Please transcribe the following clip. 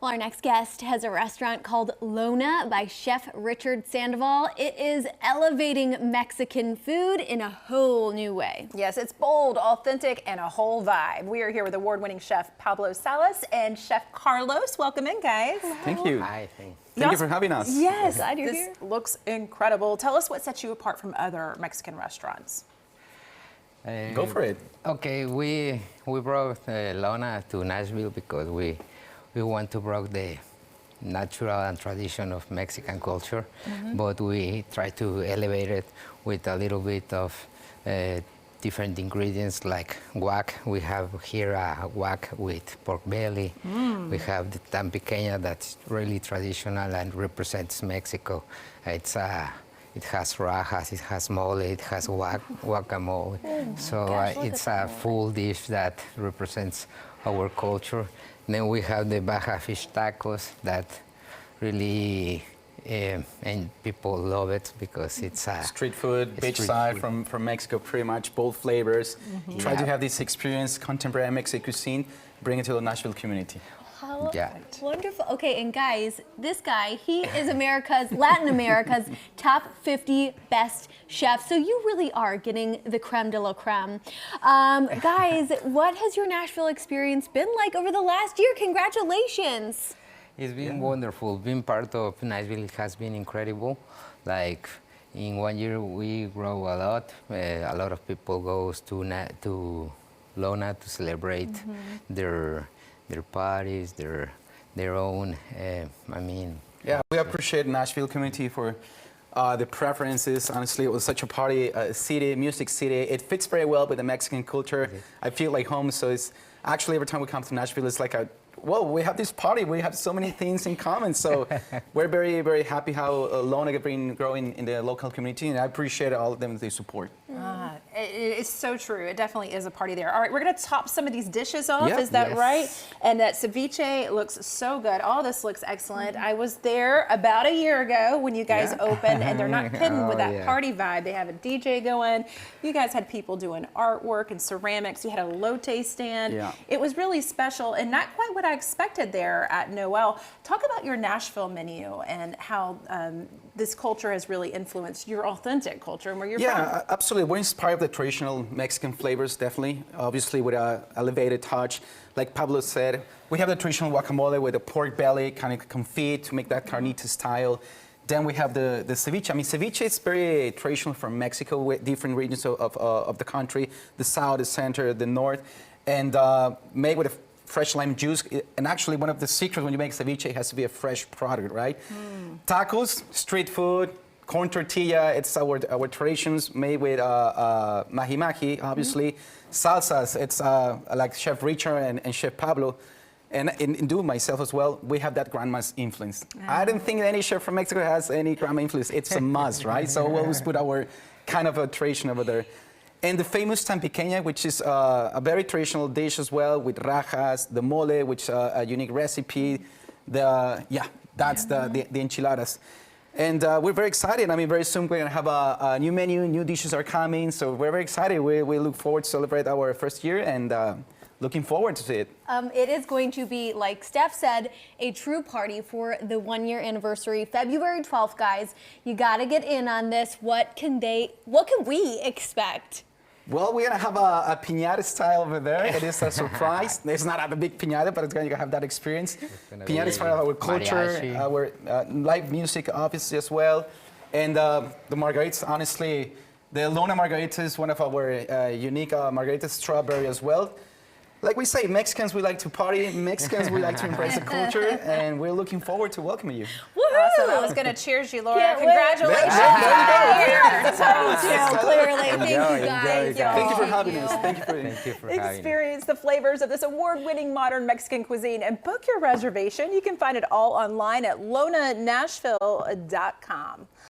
Well, our next guest has a restaurant called LONA by Chef Richard Sandoval. It is elevating Mexican food in a whole new way. Yes, it's bold, authentic, and a whole vibe. We are here with award-winning chef Pablo Salas and Chef Carlos. Welcome in, guys. Hello. Thank you. Hi, Thank you for having us. Yes, Glad you're this here. looks incredible. Tell us what sets you apart from other Mexican restaurants. Go for it. Okay, we brought LONA to Nashville because we want to bring the natural and tradition of Mexican culture, but we try to elevate it with a little bit of different ingredients like guac. We have here a guac with pork belly. We have the tan pequeña that's really traditional and represents Mexico. It has rajas, it has mole, it has guacamole. It's a full dish that represents our culture. Then we have the Baja fish tacos that really, and people love it because it's a Street food, beachside from Mexico, pretty much both flavors. Try to have this experience, contemporary Mexican cuisine, bring it to the Nashville community. How Yeah. wonderful. Okay, and guys, this guy, he is Latin America's top 50 best chefs. So you really are getting the creme de la creme. Guys, what has your Nashville experience been like over the last year? Congratulations. It's been wonderful. Being part of Nashville has been incredible. Like in 1 year, we grow a lot. A lot of people goes to LONA to celebrate their parties, their own. Yeah, we appreciate Nashville community for the preferences. Honestly, it was such a party city, music city. It fits very well with the Mexican culture. I feel like home, so it's actually every time we come to Nashville, it's like whoa, we have this party. We have so many things in common. So we're very, very happy how LONA has been growing in the local community, and I appreciate all of them they support. It is so true. It definitely is a party there. All right, we're going to top some of these dishes off. Yeah. Is that Yes. right? And that ceviche looks so good. All this looks excellent. I was there about a year ago when you guys opened, and they're not kidding with that party vibe. They have a DJ going. You guys had people doing artwork and ceramics. You had a elote stand. Yeah. It was really special and not quite what I expected there at Noel. Talk about your Nashville menu and how this culture has really influenced your authentic culture and where you're from. Yeah, absolutely. We're inspired by the traditional Mexican flavors, definitely. Obviously, with an elevated touch. Like Pablo said, we have the traditional guacamole with the pork belly, kind of confit to make that carnita style. Then we have the ceviche. I mean, ceviche is very traditional from Mexico, with different regions of the country, the south, the center, the north, and made with a fresh lime juice. And actually, one of the secrets when you make ceviche, it has to be a fresh product, right? Tacos, street food, corn tortilla, it's our traditions made with mahi-mahi, obviously. Salsas, it's like Chef Richard and Chef Pablo, and do myself as well, we have that grandma's influence. I don't think any chef from Mexico has any grandma influence. It's a must, right? So we always put our kind of a tradition over there. And the famous tan pequeña, which is a very traditional dish as well, with rajas, the mole, which is a unique recipe. That's the enchiladas. And we're very excited. I mean, very soon we're going to have a new menu, new dishes are coming. So we're very excited. We look forward to celebrate our first year and looking forward to it. It is going to be, like Steph said, a true party for the 1 year anniversary, February 12th, guys. You got to get in on this. What can we expect? Well, we're going to have a piñata style over there. It is a surprise. It's not a big piñata, but it's going to have that experience. Piñata is part of our culture, mariachi. our live music, obviously, as well. And the margaritas, honestly, the LONA margarita is one of our unique margaritas, strawberry as well. Like we say, Mexicans, we like to party. Mexicans, we like to embrace the culture. And we're looking forward to welcoming you. Awesome. I was going to cheers you, Laura. Can't wait. Congratulations. Clearly. Thank you, guys. Thank you for having us. Thank you for having us. Experience the flavors of this award-winning modern Mexican cuisine and book your reservation. You can find it all online at lonanashville.com.